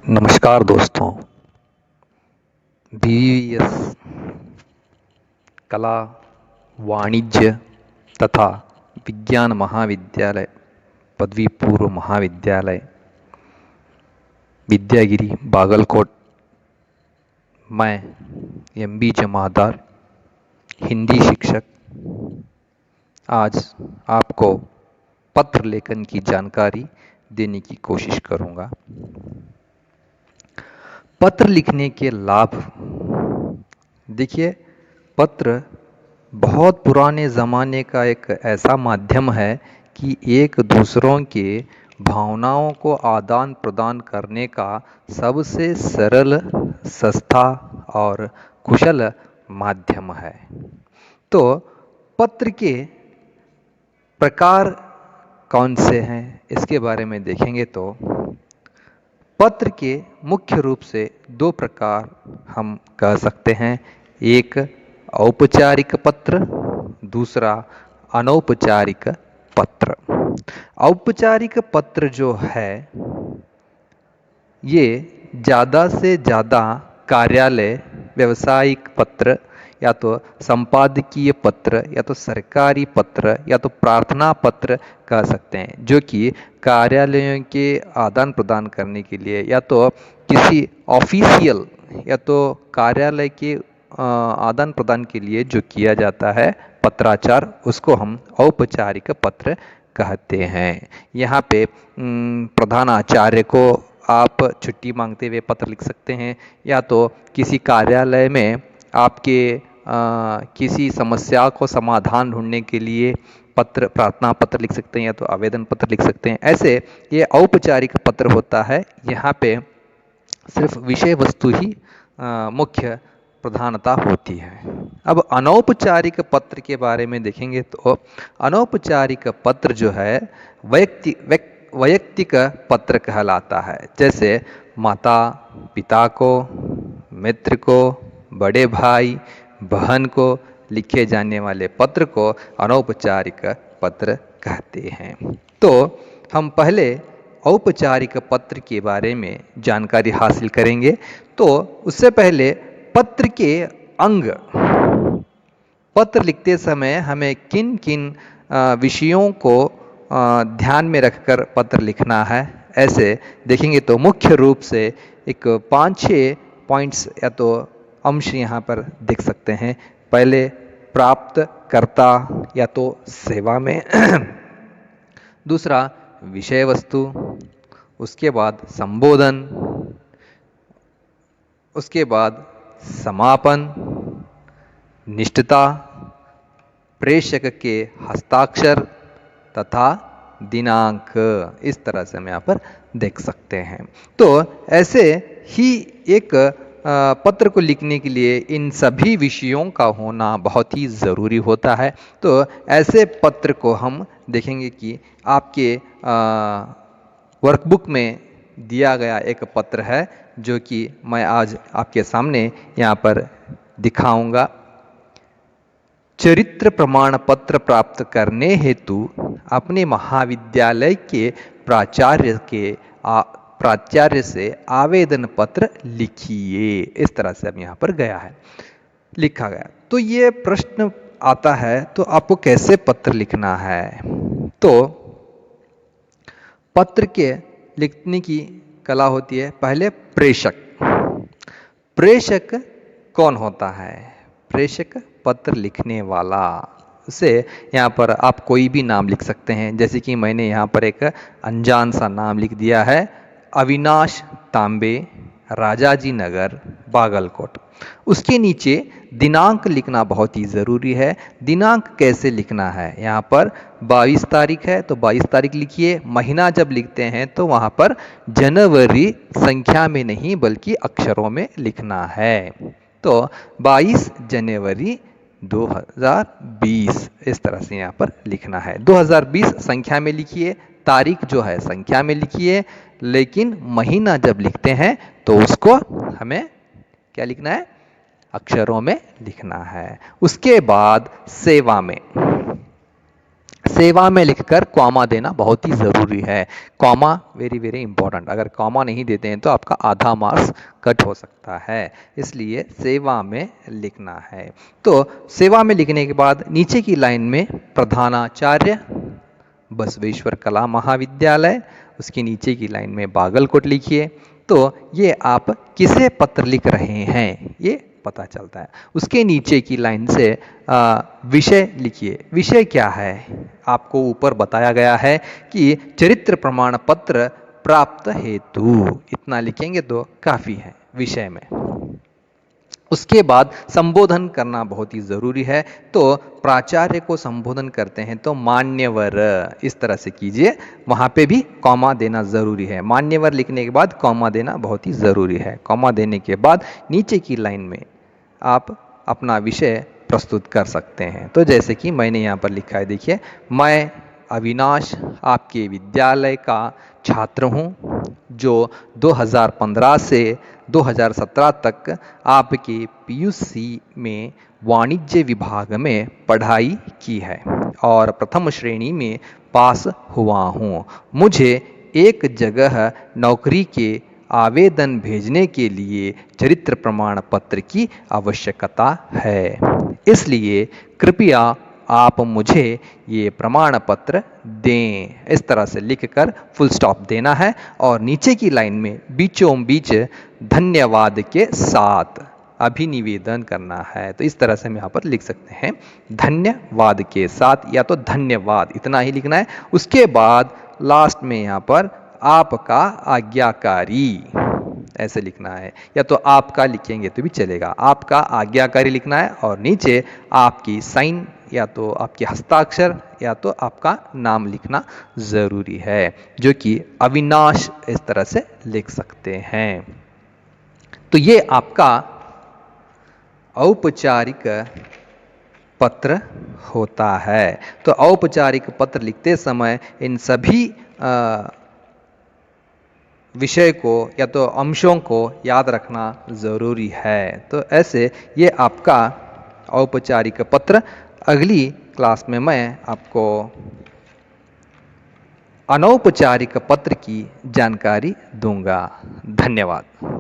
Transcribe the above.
नमस्कार दोस्तों। BVS कला, वाणिज्य तथा विज्ञान महाविद्यालय, पदवी पूर्व महाविद्यालय, विद्यागिरी, बागलकोट। मैं MB जमादार, हिंदी शिक्षक, आज आपको पत्र लेखन की जानकारी देने की कोशिश करूंगा। पत्र लिखने के लाभ। देखिए, पत्र बहुत पुराने ज़माने का एक ऐसा माध्यम है कि एक दूसरों के भावनाओं को आदान प्रदान करने का सबसे सरल, सस्ता और कुशल माध्यम है। तो पत्र के प्रकार कौन से हैं, इसके बारे में देखेंगे तो पत्र के मुख्य रूप से दो प्रकार हम कह सकते हैं। एक औपचारिक पत्र, दूसरा अनौपचारिक पत्र। औपचारिक पत्र जो है ये ज़्यादा से ज़्यादा कार्यालय, व्यावसायिक पत्र या तो संपादकीय पत्र या तो सरकारी पत्र या तो प्रार्थना पत्र कह सकते हैं, जो कि कार्यालयों के आदान प्रदान करने के लिए या तो किसी ऑफिशियल या तो कार्यालय के आदान प्रदान के लिए जो किया जाता है पत्राचार, उसको हम औपचारिक पत्र कहते हैं। यहाँ पे प्रधान आचार्य को आप छुट्टी मांगते हुए पत्र लिख सकते हैं, या तो किसी कार्यालय में आपके किसी समस्या को समाधान ढूंढने के लिए पत्र, प्रार्थना पत्र लिख सकते हैं या तो आवेदन पत्र लिख सकते हैं। ऐसे ये औपचारिक पत्र होता है। यहाँ पे सिर्फ विषय वस्तु ही मुख्य प्रधानता होती है। अब अनौपचारिक पत्र के बारे में देखेंगे तो अनौपचारिक पत्र जो है वैयक्तिक पत्र कहलाता है। जैसे माता पिता को, मित्र को, बड़े भाई बहन को लिखे जाने वाले पत्र को अनौपचारिक पत्र कहते हैं। तो हम पहले औपचारिक पत्र के बारे में जानकारी हासिल करेंगे। तो उससे पहले पत्र के अंग, पत्र लिखते समय हमें किन किन विषयों को ध्यान में रखकर पत्र लिखना है, ऐसे देखेंगे तो मुख्य रूप से एक 5-6 पॉइंट्स या तो अंश यहाँ पर देख सकते हैं। पहले प्राप्तकर्ता या तो सेवा में दूसरा विषय वस्तु, उसके बाद संबोधन, उसके बाद समापन, निष्ठता, प्रेषक के हस्ताक्षर तथा दिनांक। इस तरह से हम यहाँ पर देख सकते हैं। तो ऐसे ही एक पत्र को लिखने के लिए इन सभी विषयों का होना बहुत ही ज़रूरी होता है। तो ऐसे पत्र को हम देखेंगे कि आपके वर्कबुक में दिया गया एक पत्र है, जो कि मैं आज आपके सामने यहाँ पर दिखाऊंगा। चरित्र प्रमाण पत्र प्राप्त करने हेतु अपने महाविद्यालय के प्राचार्य से आवेदन पत्र लिखिए। इस तरह से अब यहाँ पर गया है, लिखा गया। तो ये प्रश्न आता है, तो आपको कैसे पत्र लिखना है? तो पत्र के लिखने की कला होती है। पहले प्रेषक। प्रेषक कौन होता है? प्रेषक पत्र लिखने वाला। उसे यहाँ पर आप कोई भी नाम लिख सकते हैं। जैसे कि मैंने यहाँ पर एक अनजान सा नाम लिख दिया है, अविनाश तांबे, राजाजी नगर, बागलकोट। उसके नीचे दिनांक लिखना बहुत ही ज़रूरी है। दिनांक कैसे लिखना है? यहाँ पर 22 तारीख है तो 22 तारीख लिखिए। महीना जब लिखते हैं तो वहाँ पर जनवरी संख्या में नहीं बल्कि अक्षरों में लिखना है। तो 22 जनवरी 2020 इस तरह से यहाँ पर लिखना है। 2020 संख्या में लिखिए, तारीख जो है संख्या में लिखिए, लेकिन महीना जब लिखते हैं तो उसको हमें क्या लिखना है? अक्षरों में लिखना है। उसके बाद सेवा में। सेवा में लिखकर कॉमा देना बहुत ही ज़रूरी है। कॉमा वेरी वेरी इंपॉर्टेंट, अगर कॉमा नहीं देते हैं तो आपका आधा मार्क्स कट हो सकता है, इसलिए सेवा में लिखना है। तो सेवा में लिखने के बाद नीचे की लाइन में प्रधानाचार्य बसवेश्वर कला महाविद्यालय, उसके नीचे की लाइन में बागलकोट लिखिए। तो ये आप किसे पत्र लिख रहे हैं ये पता चलता है। उसके नीचे की लाइन से विषय लिखिए। विषय क्या है आपको ऊपर बताया गया है कि चरित्र प्रमाण पत्र प्राप्त हेतु, इतना लिखेंगे तो काफ़ी है विषय में। उसके बाद संबोधन करना बहुत ही ज़रूरी है, तो प्राचार्य को संबोधन करते हैं तो मान्यवर इस तरह से कीजिए, वहाँ पे भी कॉमा देना ज़रूरी है। मान्यवर लिखने के बाद कॉमा देना बहुत ही ज़रूरी है। कॉमा देने के बाद नीचे की लाइन में आप अपना विषय प्रस्तुत कर सकते हैं। तो जैसे कि मैंने यहाँ पर लिखा है, देखिए, मैं अविनाश आपके विद्यालय का छात्र हूँ जो 2015 से 2017 तक आपके पीयूसी में वाणिज्य विभाग में पढ़ाई की है और प्रथम श्रेणी में पास हुआ हूँ। मुझे एक जगह नौकरी के आवेदन भेजने के लिए चरित्र प्रमाण पत्र की आवश्यकता है, इसलिए कृपया आप मुझे ये प्रमाण पत्र दें। इस तरह से लिखकर फुल स्टॉप देना है और नीचे की लाइन में बीचों बीच धन्यवाद के साथ अभिनिवेदन करना है। तो इस तरह से हम यहाँ पर लिख सकते हैं, धन्यवाद के साथ, या तो धन्यवाद इतना ही लिखना है। उसके बाद लास्ट में यहाँ पर आपका आज्ञाकारी ऐसे लिखना है, या तो आपका लिखेंगे तो भी चलेगा। आपका आज्ञाकारी लिखना है और नीचे आपकी साइन या तो आपके हस्ताक्षर या तो आपका नाम लिखना ज़रूरी है, जो कि अविनाश इस तरह से लिख सकते हैं। तो ये आपका औपचारिक पत्र होता है। तो औपचारिक पत्र लिखते समय इन सभी विषय को या तो अंशों को याद रखना ज़रूरी है। तो ऐसे ये आपका औपचारिक पत्र। अगली क्लास में मैं आपको अनौपचारिक पत्र की जानकारी दूंगा। धन्यवाद।